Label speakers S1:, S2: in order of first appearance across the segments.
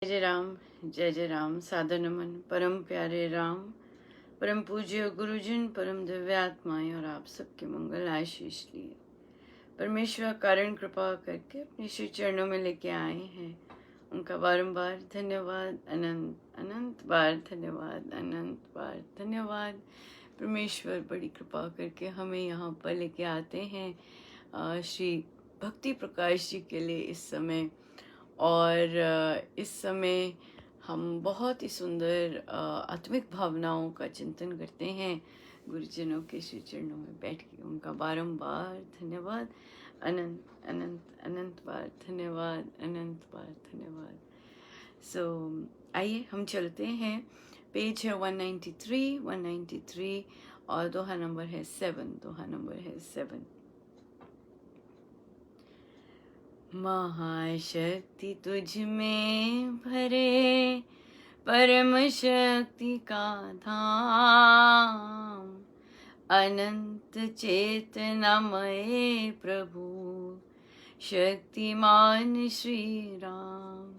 S1: जय जय राम। सादर नमन परम प्यारे राम, परम पूज्य गुरुजन, परम दिव्य आत्माएं और आप सबके मंगल आशीष लिए परमेश्वर कारण कृपा करके अपने श्री चरणों में लेके आए हैं। उनका बारंबार धन्यवाद, अनंत अनंत बार धन्यवाद, अनंत बार धन्यवाद। परमेश्वर बड़ी कृपा करके हमें यहाँ पर लेके आते हैं श्री भक्ति प्रकाश जी के लिए इस समय। और इस समय हम बहुत ही सुंदर आत्मिक भावनाओं का चिंतन करते हैं गुरुजनों के श्री चरणों में बैठ के। उनका बारंबार धन्यवाद, अनंत अनंत अनंत बार धन्यवाद, अनंत बार धन्यवाद। सो आइए हम चलते हैं। पेज है 193 और दोहा नंबर है 7। महाशक्ति तुझ में भरे, परम शक्ति का धाम, अनंत चेतनामय प्रभु, शक्तिमान श्री राम।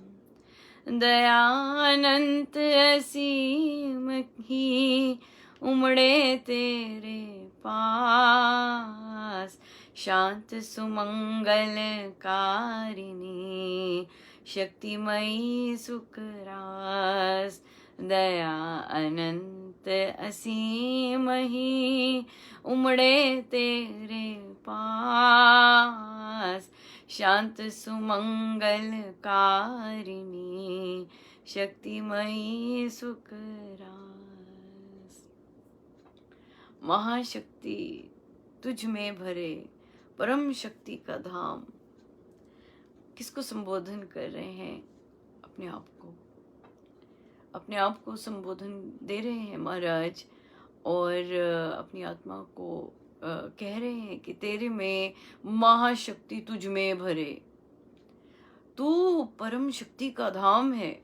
S1: दया अनंत असीम ही उमड़े तेरे पास, शांत सुमंगल कारिणी, शक्तिमयी सुखरास। दया अनंत असीम ही उमड़े तेरे पास, शांत सुमंगल कारिणी, शक्तिमयी सुखरास। महाशक्ति तुझ में भरे, परम शक्ति का धाम। किसको संबोधन कर रहे हैं? अपने आप को, अपने आप को संबोधन दे रहे हैं महाराज, और अपनी आत्मा को कह रहे हैं कि तेरे में महाशक्ति तुझ में भरे, तू परम शक्ति का धाम है।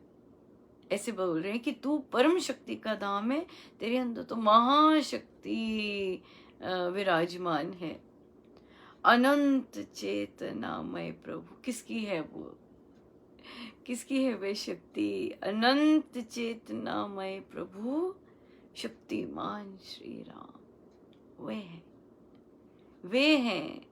S1: ऐसे बोल रहे हैं कि तू परम शक्ति का धाम है, तेरे अंदर तो महाशक्ति विराजमान है। अनंत चेतनामय प्रभु, किसकी है वो? किसकी है वे शक्ति? अनंत चेतनामय प्रभु, शक्तिमान श्री राम। वे हैं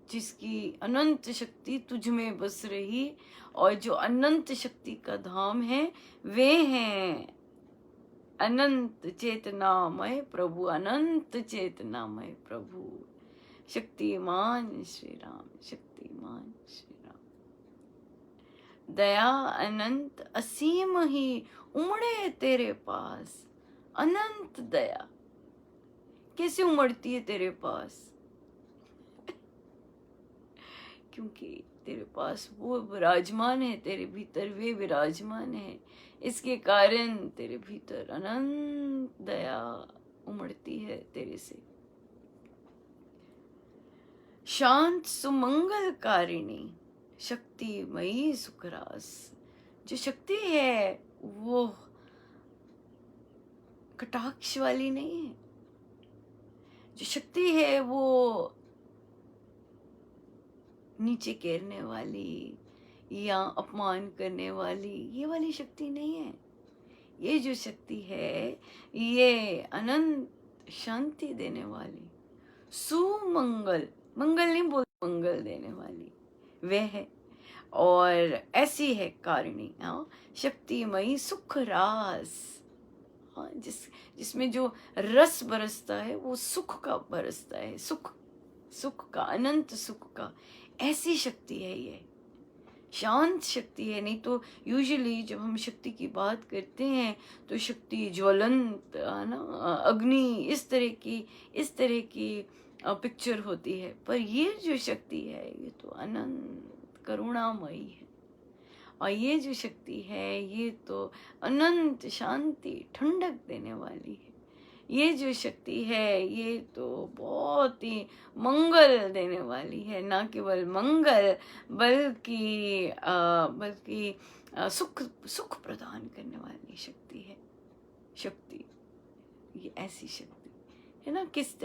S1: जिसकी अनंत शक्ति तुझ में बस रही, और जो अनंत शक्ति का धाम है वे हैं अनंत चेतनामय प्रभु, अनंत चेतनामय प्रभु, शक्तिमान श्री राम, शक्तिमान श्री राम। दया अनंत असीम ही उमड़े तेरे पास, अनंत दया कैसे उमड़ती है तेरे पास? क्योंकि तेरे पास वो विराजमान है, तेरे भीतर वे विराजमान है, इसके कारण तेरे भीतर अनंत दया उमड़ती है तेरे से। शांत सुमंगल कारिणी, शक्तिमयी सुखरास। जो शक्ति है वो कटाक्ष वाली नहीं है। जो शक्ति है वो नीचे गिरने वाली या अपमान करने वाली, ये वाली शक्ति नहीं है। ये जो शक्ति है ये अनंत शांति देने वाली, सुमंगल, मंगल नहीं बोल, मंगल देने वाली वह है। और ऐसी है कारिणी, शक्तिमयी सुख रास। हाँ, जिसमें जो रस बरसता है वो सुख का बरसता है, सुख का, अनंत सुख का। ऐसी शक्ति है ये, शांत शक्ति है। नहीं तो यूजुअली जब हम शक्ति की बात करते हैं तो शक्ति ज्वलंत, है ना, अग्नि, इस तरह की पिक्चर होती है। पर ये जो शक्ति है ये तो अनंत करुणामयी है, और ये जो शक्ति है ये तो अनंत शांति, ठंडक देने वाली है। ये जो शक्ति है ये तो बहुत ही मंगल देने वाली है, ना केवल मंगल बल्कि सुख प्रदान करने वाली शक्ति है। शक्ति, ये ऐसी शक्ति है ना। किस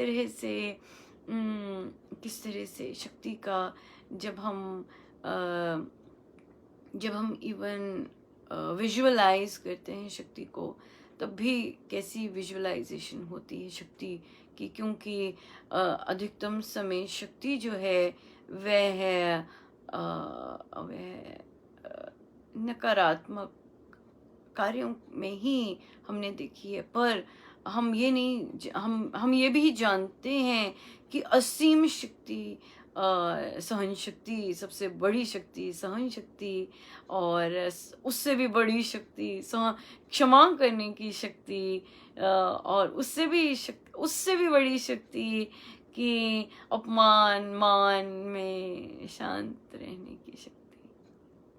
S1: तरह से शक्ति का जब हम इवन विजुअलाइज करते हैं शक्ति को, तब भी कैसी विजुअलाइजेशन होती है शक्ति की, क्योंकि अधिकतम समय शक्ति जो है वह है नकारात्मक कार्यों में ही हमने देखी है। पर हम ये नहीं हम ये भी जानते हैं कि असीम शक्ति, सहन शक्ति, सबसे बड़ी शक्ति सहन शक्ति, और उससे भी बड़ी शक्ति क्षमा करने की शक्ति, और उससे भी बड़ी शक्ति कि अपमान मान में शांत रहने की शक्ति,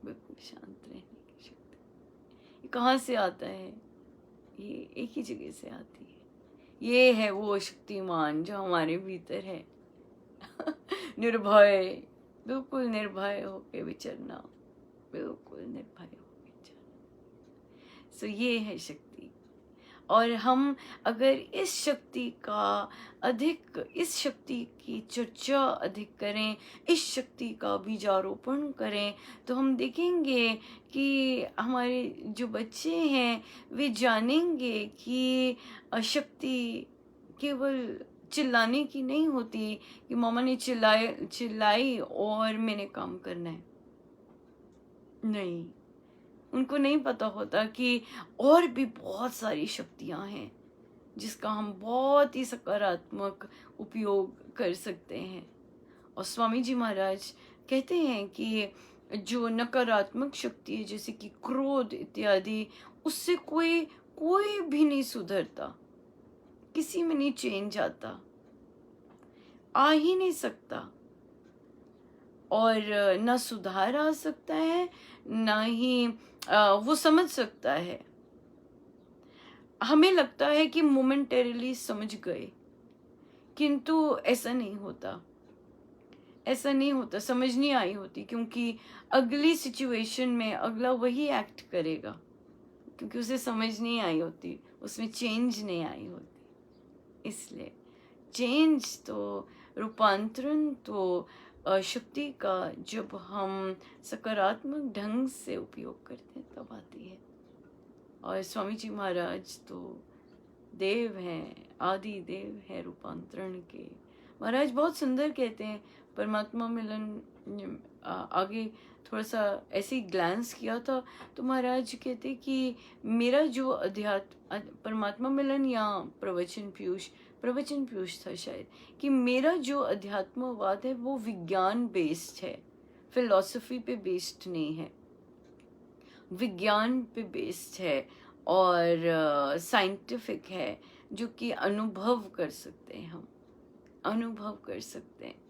S1: बिल्कुल शांत रहने की शक्ति। ये कहाँ से आता है? ये एक ही जगह से आती है। ये है वो शक्तिमान जो हमारे भीतर है। निर्भय, बिल्कुल निर्भय होके विचरना, बिल्कुल निर्भय होके विचरना। सो ये है शक्ति। और हम अगर इस शक्ति की चर्चा अधिक करें, इस शक्ति का बीजारोपण करें, तो हम देखेंगे कि हमारे जो बच्चे हैं वे जानेंगे कि शक्ति केवल चिल्लाने की नहीं होती कि मामा ने चिल्लाई और मैंने काम करना है। नहीं, उनको नहीं पता होता कि और भी बहुत सारी शक्तियां हैं जिसका हम बहुत ही सकारात्मक उपयोग कर सकते हैं। और स्वामी जी महाराज कहते हैं कि जो नकारात्मक शक्ति है, जैसे कि क्रोध इत्यादि, उससे कोई भी नहीं सुधरता, किसी में नहीं चेंज आता, आ ही नहीं सकता, और न सुधार आ सकता है, न ही वो समझ सकता है। हमें लगता है कि मोमेंटरीली समझ गए, किंतु ऐसा नहीं होता, ऐसा नहीं होता, समझ नहीं आई होती, क्योंकि अगली सिचुएशन में अगला वही एक्ट करेगा, क्योंकि उसे समझ नहीं आई होती, उसमें चेंज नहीं आई होती। इसलिए चेंज तो, रूपांतरण तो शक्ति का जब हम सकारात्मक ढंग से उपयोग करते हैं तब आती है। और स्वामी जी महाराज तो देव हैं, आदि देव है रूपांतरण के। महाराज बहुत सुंदर कहते हैं, परमात्मा मिलन आगे थोड़ा सा ऐसे ही ग्लांस किया था तो महाराज कहते कि मेरा जो अध्यात्म, परमात्मा मिलन या प्रवचन पीयूष था शायद, कि मेरा जो अध्यात्मवाद है वो विज्ञान बेस्ड है, फिलॉसफी पे बेस्ड नहीं है, विज्ञान पे बेस्ड है और साइंटिफिक है, जो कि अनुभव कर सकते हैं, हम अनुभव कर सकते हैं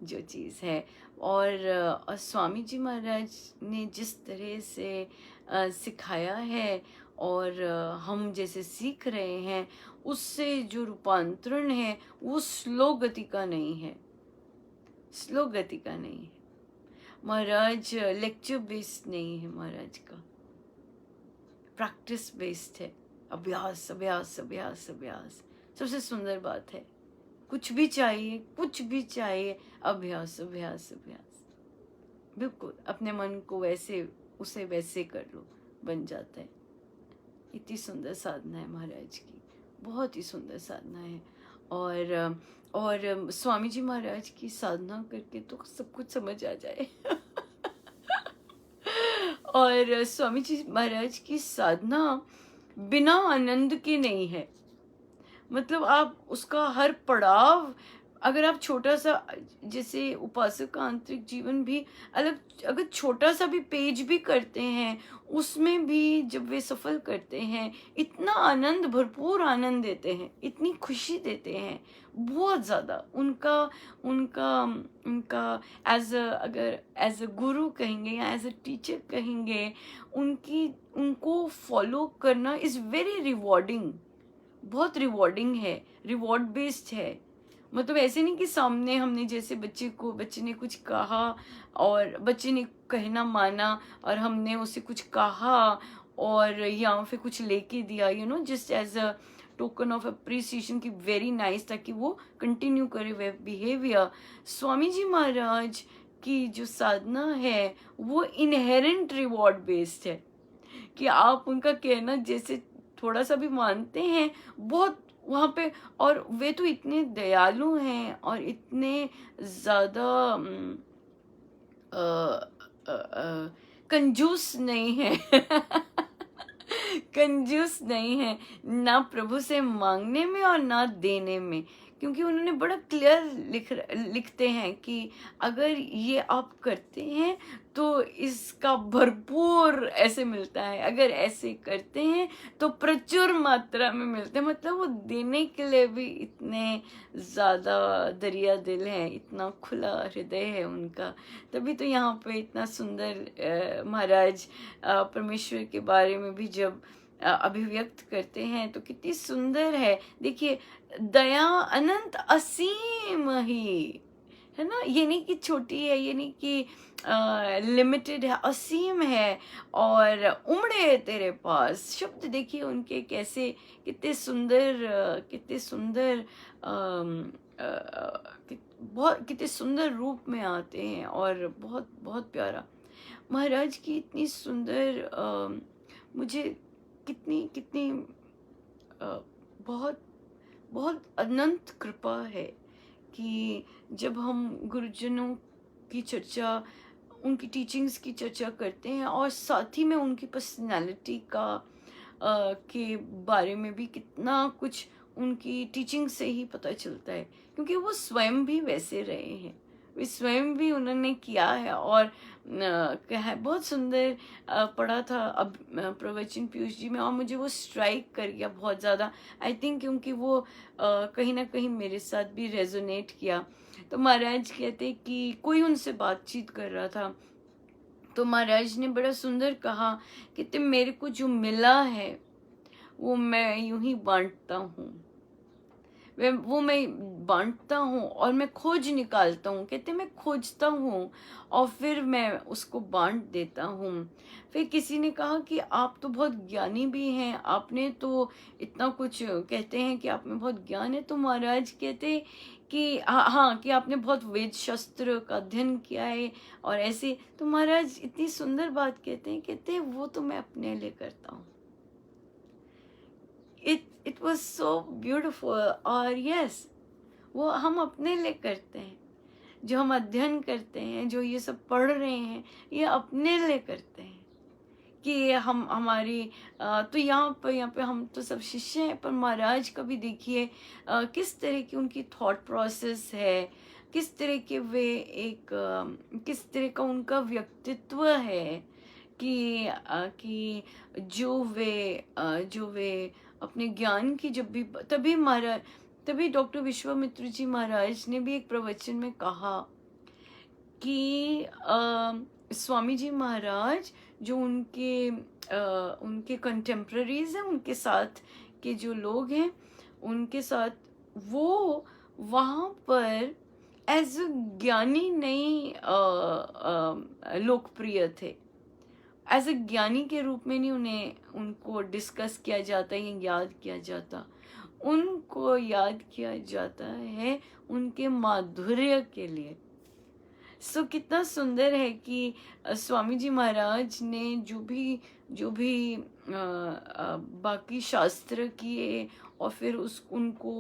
S1: जो चीज़ है। और स्वामी जी महाराज ने जिस तरह से सिखाया है और हम जैसे सीख रहे हैं, उससे जो रूपांतरण है वो स्लो गति का नहीं है, स्लो गति का नहीं है। महाराज लेक्चर बेस्ड नहीं है, महाराज का प्रैक्टिस बेस्ड है, अभ्यास अभ्यास अभ्यास अभ्यास। सबसे सुंदर बात है, कुछ भी चाहिए अभ्यास अभ्यास अभ्यास, बिल्कुल अपने मन को वैसे उसे वैसे कर लो, बन जाता है। इतनी सुंदर साधना है महाराज की, बहुत ही सुंदर साधना है। और स्वामी जी महाराज की साधना करके तो सब कुछ समझ आ जाए। और स्वामी जी महाराज की साधना बिना आनंद के नहीं है, मतलब आप उसका हर पड़ाव, अगर आप छोटा सा, जैसे उपासक का आंतरिक जीवन भी अलग, अगर छोटा सा भी पेज भी करते हैं, उसमें भी जब वे सफल करते हैं, इतना आनंद, भरपूर आनंद देते हैं, इतनी खुशी देते हैं, बहुत ज़्यादा। उनका उनका उनका अगर एज अ गुरु कहेंगे या एज अ टीचर कहेंगे, उनको फॉलो करना इज़ वेरी रिवॉर्डिंग, बहुत रिवॉर्डिंग है, रिवॉर्ड बेस्ड है। मतलब ऐसे नहीं कि सामने हमने जैसे बच्चे ने कुछ कहा और बच्चे ने कहना माना और हमने उसे कुछ कहा और या फिर कुछ लेके दिया, just as a token of appreciation की वेरी नाइस, ताकि वो कंटिन्यू करे वे बिहेवियर। स्वामी जी महाराज की जो साधना है वो इनहेरेंट रिवॉर्ड बेस्ड है, कि आप उनका कहना जैसे थोड़ा सा भी मानते हैं, बहुत वहाँ पे, और वे तो इतने दयालु हैं और इतने ज़्यादा अ, कंजूस नहीं है। कंजूस नहीं है, ना प्रभु से मांगने में और ना देने में, क्योंकि उन्होंने बड़ा क्लियर लिखते हैं कि अगर ये आप करते हैं तो इसका भरपूर ऐसे मिलता है, अगर ऐसे करते हैं तो प्रचुर मात्रा में मिलते हैं। मतलब वो देने के लिए भी इतने ज़्यादा दरिया दिल हैं, इतना खुला हृदय है उनका। तभी तो यहाँ पे इतना सुंदर महाराज परमेश्वर के बारे में भी जब अभिव्यक्त करते हैं तो कितनी सुंदर है। देखिए, दया अनंत असीम ही है ना, ये नहीं कि छोटी है, ये नहीं कि लिमिटेड है, असीम है और उमड़े तेरे पास। शब्द देखिए उनके कैसे, कितने सुंदर कितने सुंदर बहुत कितने सुंदर रूप में आते हैं और बहुत बहुत प्यारा। महाराज की इतनी सुंदर मुझे कितनी कितनी बहुत बहुत अनंत कृपा है कि जब हम गुरुजनों की चर्चा, उनकी टीचिंग्स की चर्चा करते हैं और साथ ही में उनकी पर्सनालिटी का के बारे में भी कितना कुछ उनकी टीचिंग से ही पता चलता है, क्योंकि वो स्वयं भी वैसे रहे हैं, वे स्वयं भी उन्होंने किया है। और क्या है, बहुत सुंदर पढ़ा था अब प्रवचन पीयूष जी में, और मुझे वो स्ट्राइक कर गया बहुत ज़्यादा, आई थिंक क्योंकि वो कहीं ना कहीं मेरे साथ भी रेजोनेट किया। तो महाराज कहते कि कोई उनसे बातचीत कर रहा था, तो महाराज ने बड़ा सुंदर कहा कि तुम मेरे को जो मिला है वो मैं यूं ही बांटता हूँ, वो मैं बांटता हूँ और मैं खोज निकालता हूँ। कहते मैं खोजता हूँ और फिर मैं उसको बांट देता हूँ। फिर किसी ने कहा कि आप तो बहुत ज्ञानी भी हैं, आपने तो इतना कुछ, कहते हैं कि आप में बहुत ज्ञान है। तो महाराज कहते कि हाँ कि आपने बहुत वेद शास्त्र का अध्ययन किया है और ऐसे। तो महाराज इतनी सुंदर बात कहते हैं वो तो मैं अपने लिए करता हूँ। It was so beautiful. और यस, वो हम अपने लिए करते हैं, जो हम अध्ययन करते हैं, जो ये सब पढ़ रहे हैं, ये अपने लिए करते हैं कि हम हमारी तो यहाँ पे हम तो सब शिष्य हैं, पर महाराज का भी देखिए किस तरह की उनकी थॉट प्रोसेस है, किस तरह के वे एक किस तरह का उनका व्यक्तित्व है कि जो वे अपने ज्ञान की जब भी, तभी डॉक्टर विश्वामित्र जी महाराज ने भी एक प्रवचन में कहा कि स्वामी जी महाराज जो उनके कंटेम्प्रेरीज हैं, उनके साथ के जो लोग हैं, उनके साथ वो वहाँ पर एज अ ज्ञानी नहीं लोकप्रिय थे। एज अ ज्ञानी के रूप में नहीं उनको डिस्कस किया जाता या याद किया जाता, उनको याद किया जाता है उनके माधुर्य के लिए। सो कितना सुंदर है कि स्वामी जी महाराज ने जो भी बाकी शास्त्र किए और फिर उनको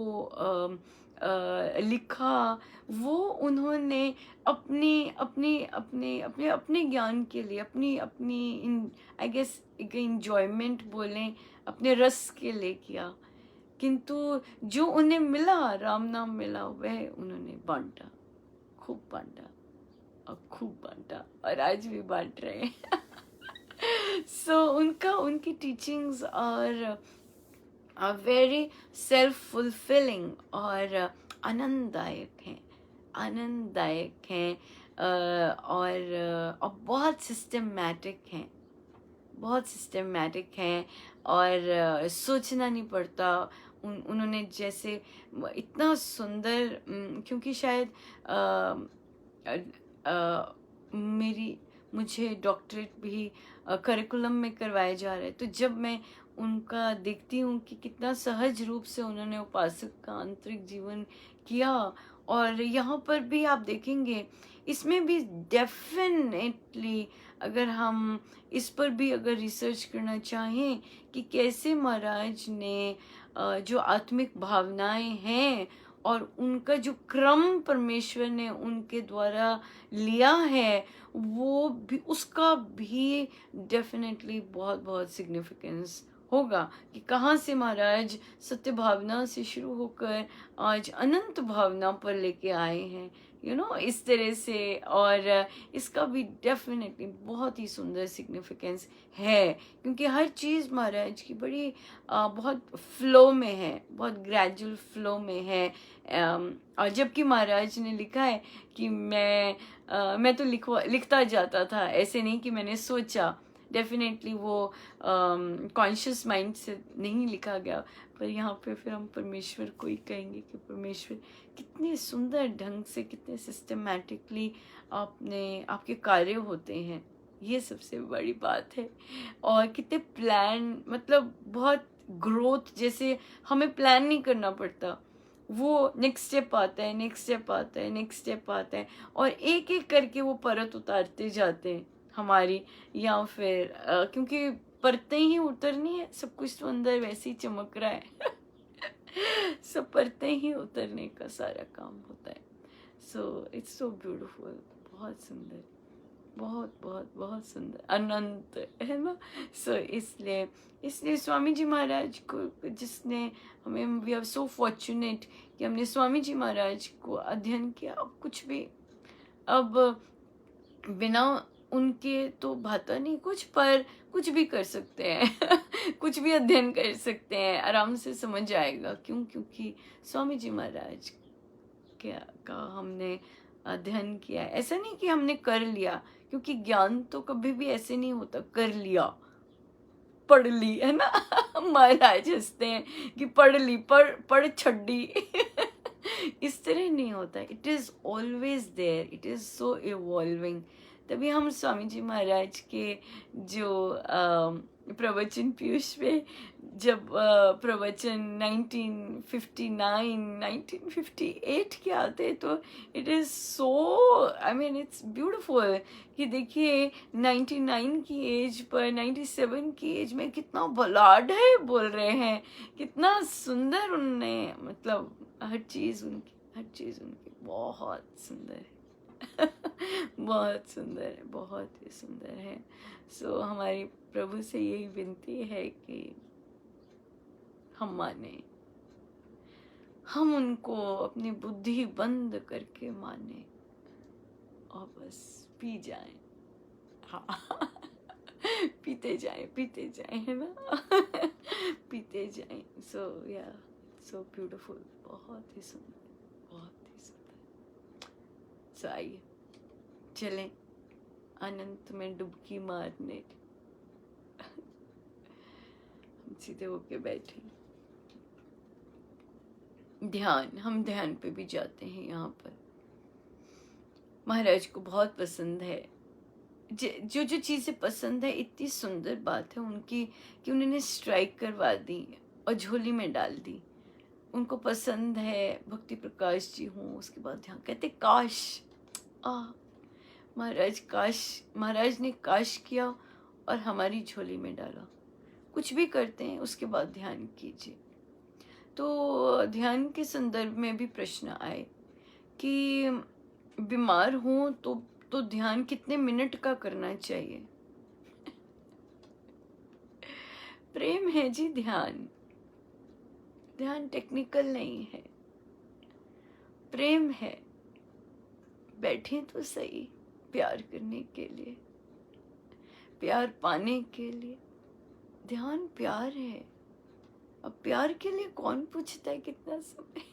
S1: लिखा, वो उन्होंने अपने अपने अपने अपने अपने ज्ञान के लिए, अपनी अपनी आई गेस एक इंजॉयमेंट बोलें, अपने रस के लिए किया। किंतु जो उन्हें मिला, राम नाम मिला, वह उन्होंने बांटा, खूब बांटा और खूब बांटा और आज भी बांट रहे हैं। सो उनकी टीचिंग्स और वेरी सेल्फ फुलफिलिंग और आनंददायक हैं और बहुत सिस्टमैटिक हैं, और सोचना नहीं पड़ता। उन्होंने जैसे इतना सुंदर, क्योंकि शायद मुझे डॉक्टरेट भी करिकुलम में करवाए जा रहे हैं, तो जब मैं उनका देखती हूँ कि कितना सहज रूप से उन्होंने उपासक का आंतरिक जीवन किया, और यहाँ पर भी आप देखेंगे इसमें भी डेफिनेटली अगर हम इस पर भी अगर रिसर्च करना चाहें कि कैसे महाराज ने जो आत्मिक भावनाएं हैं और उनका जो क्रम परमेश्वर ने उनके द्वारा लिया है, वो भी, उसका भी डेफिनेटली बहुत बहुत सिग्निफिकेंस होगा कि कहाँ से महाराज सत्य भावना से शुरू होकर आज अनंत भावना पर लेके आए हैं, इस तरह से। और इसका भी डेफिनेटली बहुत ही सुंदर सिग्निफिकेंस है, क्योंकि हर चीज़ महाराज की बड़ी बहुत फ्लो में है, बहुत ग्रेजुअल फ्लो में है। और जबकि महाराज ने लिखा है कि मैं तो लिखता जाता था, ऐसे नहीं कि मैंने सोचा। डेफिनेटली वो कॉन्शियस माइंड से नहीं लिखा गया, पर यहाँ पे फिर हम परमेश्वर को ही कहेंगे कि परमेश्वर कितने सुंदर ढंग से, कितने सिस्टमैटिकली आपके कार्य होते हैं, ये सबसे बड़ी बात है। और कितने प्लान, मतलब बहुत ग्रोथ, जैसे हमें प्लान नहीं करना पड़ता, वो नेक्स्ट स्टेप आता है, नेक्स्ट स्टेप आता है, नेक्स्ट स्टेप आता है, और एक एक करके वो परत उतारते जाते हैं हमारी। या फिर क्योंकि परतें ही उतरनी है, सब कुछ तो अंदर वैसे ही चमक रहा है सब परतें ही उतरने का सारा काम होता है। सो इट्स सो ब्यूटीफुल, बहुत सुंदर, बहुत बहुत बहुत सुंदर, अनंत, है ना। सो इसलिए इसलिए स्वामी जी महाराज को, जिसने हमें, वी आर सो फॉर्चुनेट कि हमने स्वामी जी महाराज को अध्ययन किया। अब कुछ भी, अब बिना उनके तो भाता नहीं कुछ, पर कुछ भी कर सकते हैं कुछ भी अध्ययन कर सकते हैं, आराम से समझ आएगा। क्योंकि स्वामी जी महाराज क्या का हमने अध्ययन किया है। ऐसा नहीं कि हमने कर लिया, क्योंकि ज्ञान तो कभी भी ऐसे नहीं होता कर लिया, पढ़ ली, है ना महाराज हंसते हैं कि पढ़ ली, पढ़ छड्डी इस तरह नहीं होता। It is always there, it is so evolving. तभी हम स्वामी जी महाराज के जो प्रवचन पीयूष में, जब प्रवचन 1959 1958 के आते, तो it is so, I mean it's beautiful कि देखिए 99 की एज पर, 97 की एज में कितना बलाड है बोल रहे हैं, कितना सुंदर उनने, मतलब हर चीज उनकी बहुत सुंदर है बहुत सुंदर है, बहुत ही सुंदर है। सो हमारी प्रभु से यही विनती है कि हम माने, हम उनको अपनी बुद्धि बंद करके माने और बस पी जाएं। हाँ पीते जाएं, है ना पीते जाएं। सो या, सो ब्यूटीफुल, बहुत ही सुंदर, बहुत ही सुंदर। सो आइए चलें अनंत में डुबकी मारने। हम सीधे होके बैठे, ध्यान, हम ध्यान पे भी जाते हैं। यहाँ पर महाराज को बहुत पसंद है, जो जो चीज़ें पसंद है, इतनी सुंदर बात है उनकी कि उन्होंने स्ट्राइक करवा दी और झोली में डाल दी। उनको पसंद है भक्ति प्रकाश जी हूँ, उसके बाद ध्यान, कहते काश, महाराज ने काश किया और हमारी झोली में डाला। कुछ भी करते हैं उसके बाद ध्यान कीजिए। तो ध्यान के संदर्भ में भी प्रश्न आए कि बीमार हूं तो ध्यान कितने मिनट का करना चाहिए। प्रेम है जी, ध्यान टेक्निकल नहीं है, प्रेम है। बैठे तो सही, प्यार करने के लिए, प्यार पाने के लिए। ध्यान प्यार है। अब प्यार के लिए कौन पूछता है कितना समय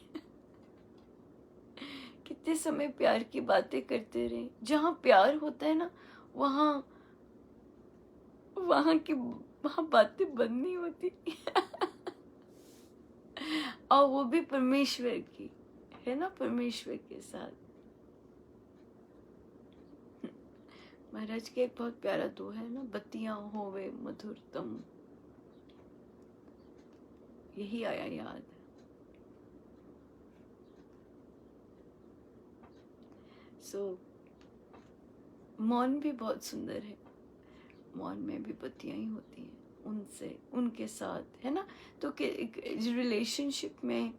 S1: कितने समय प्यार की बातें करते रहे। जहाँ प्यार होता है ना, वहाँ बातें बंद नहीं होती और वो भी परमेश्वर की, है ना, परमेश्वर के साथ। महाराज के एक बहुत प्यारा दोहा है ना, बत्तियां होवे मधुरतम, यही आया याद। सो मौन भी बहुत सुंदर है। मौन में भी बत्तियां ही होती हैं, उनसे, उनके साथ, है ना। तो रिलेशनशिप में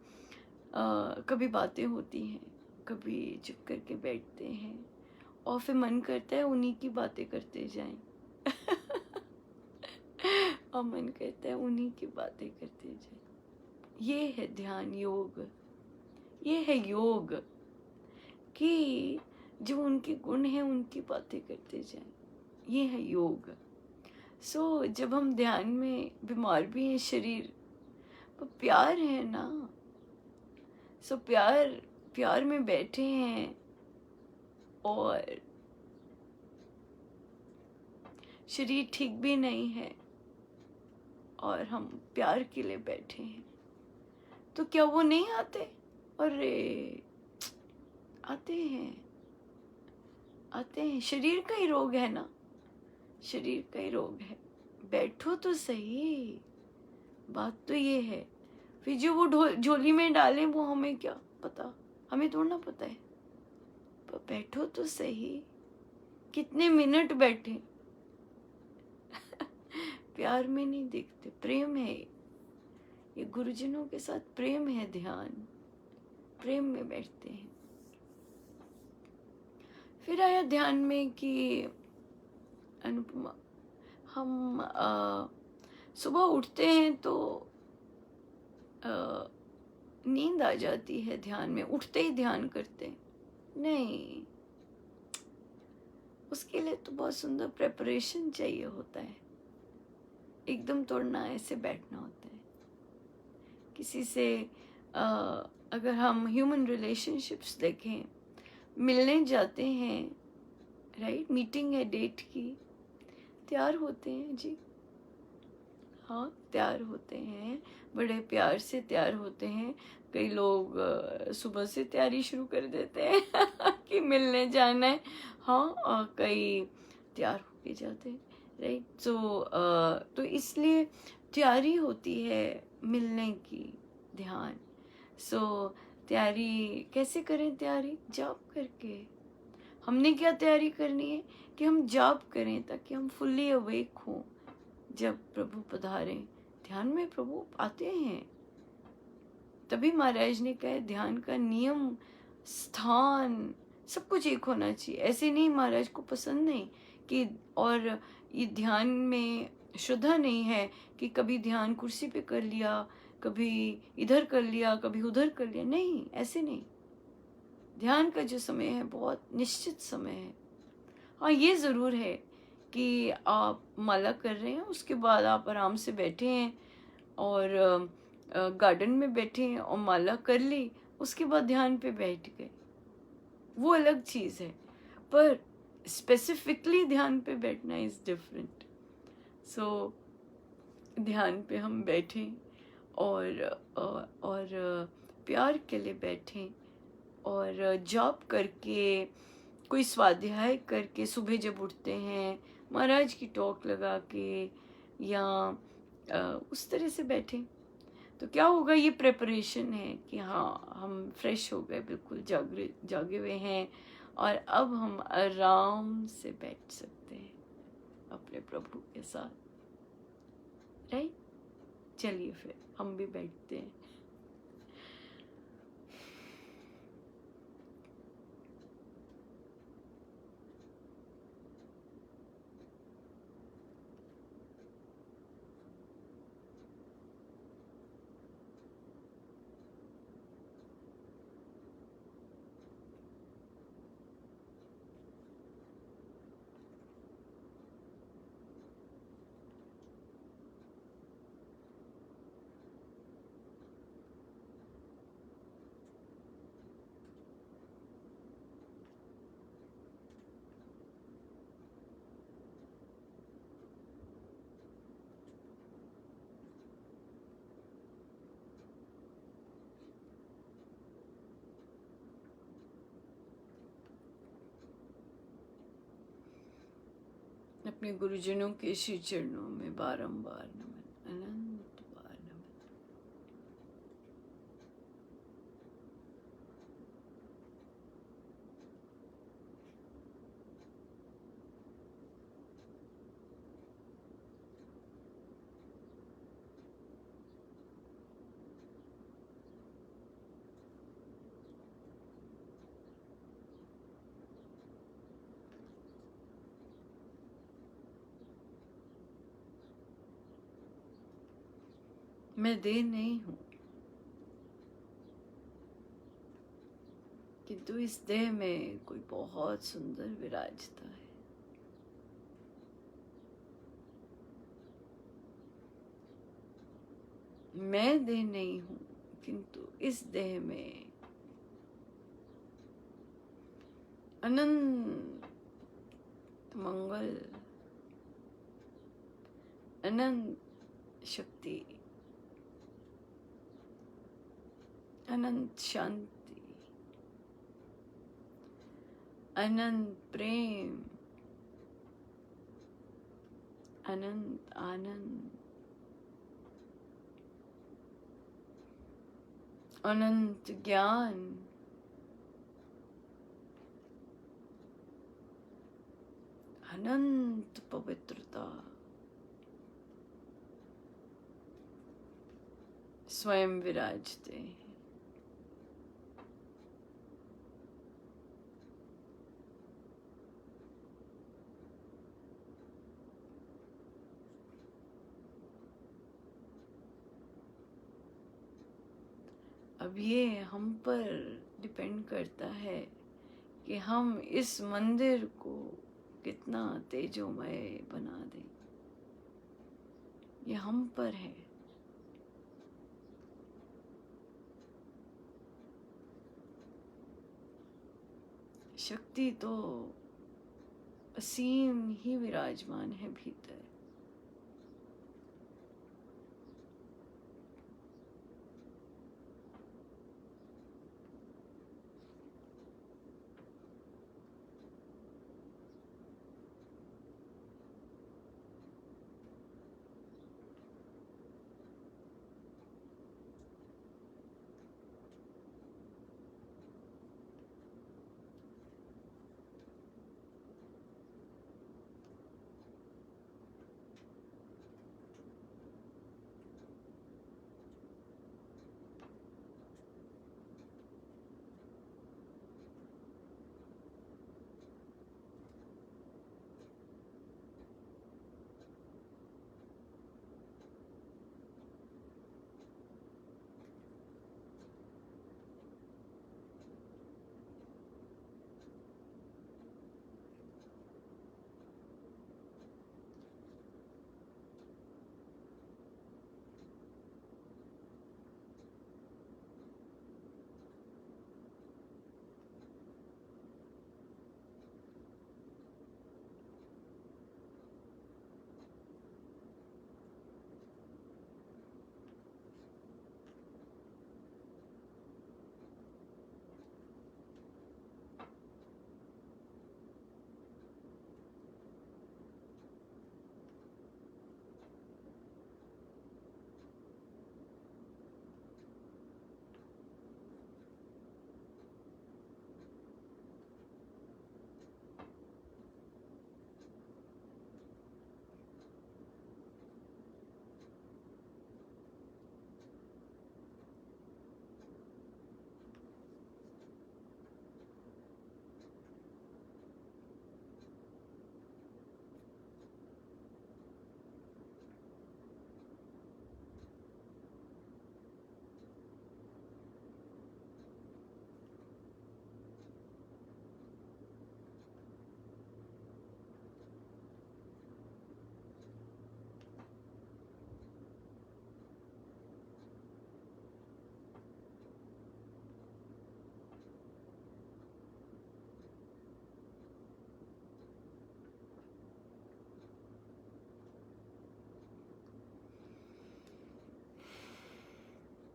S1: कभी बातें होती हैं, कभी चुप करके बैठते हैं, और फिर मन करता है उन्हीं की बातें करते जाएं। और मन करता है उन्हीं की बातें करते जाएं। ये है ध्यान योग, ये है योग, कि जो उनके गुण हैं उनकी बातें करते जाएं। ये है योग। सो जब हम ध्यान में बीमार भी हैं शरीर, पर प्यार है ना। सो प्यार में बैठे हैं, और शरीर ठीक भी नहीं है, और हम प्यार के लिए बैठे हैं, तो क्या वो नहीं आते? अरे आते हैं, आते हैं। शरीर का ही रोग है ना, शरीर का ही रोग है। बैठो तो सही, बात तो ये है। फिर जो वो झोली में डालें वो हमें क्या पता, हमें थोड़ा ना पता है। पर बैठो तो सही, कितने मिनट बैठे। प्यार में नहीं दिखते, प्रेम है ये गुरुजनों के साथ प्रेम है, ध्यान प्रेम में बैठते हैं। फिर आया ध्यान में कि अनुपमा, हम सुबह उठते हैं तो नींद आ जाती है, ध्यान में उठते ही ध्यान करते हैं। नहीं, उसके लिए तो बहुत सुंदर प्रेपरेशन चाहिए होता है। एकदम तोड़ना ऐसे बैठना होता है। किसी से अगर हम ह्यूमन रिलेशनशिप्स देखें, मिलने जाते हैं, राइट, मीटिंग है डेट की, तैयार होते हैं जी, हाँ तैयार होते हैं, बड़े प्यार से तैयार होते हैं। कई लोग सुबह से तैयारी शुरू कर देते हैं कि मिलने जाना है, हाँ, और कई तैयार होके जाते हैं, राइट। तो इसलिए तैयारी होती है मिलने की, ध्यान। तैयारी कैसे करें? तैयारी जाप करके। हमने क्या तैयारी करनी है कि हम जाप करें ताकि हम फुल्ली अवेक हों। जब प्रभु पधारे, ध्यान में प्रभु आते हैं, तभी महाराज ने कहा ध्यान का नियम, स्थान, सब कुछ एक होना चाहिए। ऐसे नहीं, महाराज को पसंद नहीं कि, और ये ध्यान में श्रद्धा नहीं है कि कभी ध्यान कुर्सी पे कर लिया, कभी इधर कर लिया, कभी उधर कर लिया। नहीं, ऐसे नहीं। ध्यान का जो समय है बहुत निश्चित समय है। हाँ, ये ज़रूर है कि आप माला कर रहे हैं, उसके बाद आप आराम से बैठे हैं और गार्डन में बैठे हैं और माला कर ली, उसके बाद ध्यान पे बैठ गए, वो अलग चीज़ है। पर स्पेसिफिकली ध्यान पे बैठना इज़ डिफरेंट। सो ध्यान पे हम बैठें और प्यार के लिए बैठें, और जॉब करके, कोई स्वाध्याय करके, सुबह जब उठते हैं महाराज की टॉक लगा के, या उस तरह से बैठें, तो क्या होगा? ये प्रेपरेशन है कि हाँ, हम फ्रेश हो गए, बिल्कुल जागे हुए हैं, और अब हम आराम से बैठ सकते हैं अपने प्रभु के साथ, राइट। चलिए फिर हम भी बैठते हैं। अपने गुरुजनों के श्री चरणों में बारंबार नमन, अनंत बार नमन। मैं देह नहीं हूँ, किंतु इस देह में कोई बहुत सुंदर विराजता है। मैं देह नहीं हूँ, किंतु इस देह में अनंत मंगल, अनंत शक्ति, अनंत शांति, अनंत प्रेम, अनंत आनंद, अनंत ज्ञान, अनंत पवित्रता स्वयं विराजते हैं। अब ये हम पर डिपेंड करता है कि हम इस मंदिर को कितना तेजोमय बना दें। ये हम पर है। शक्ति तो असीम ही विराजमान है भीतर।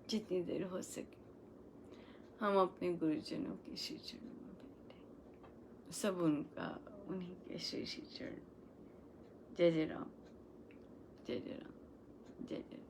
S1: जितनी देर हो सके हम अपने गुरुजनों के श्री चरणों में बैठे। सब उनका उन्हीं के श्री श्री चरण। जय जय राम, जय जय राम, जय जय राम।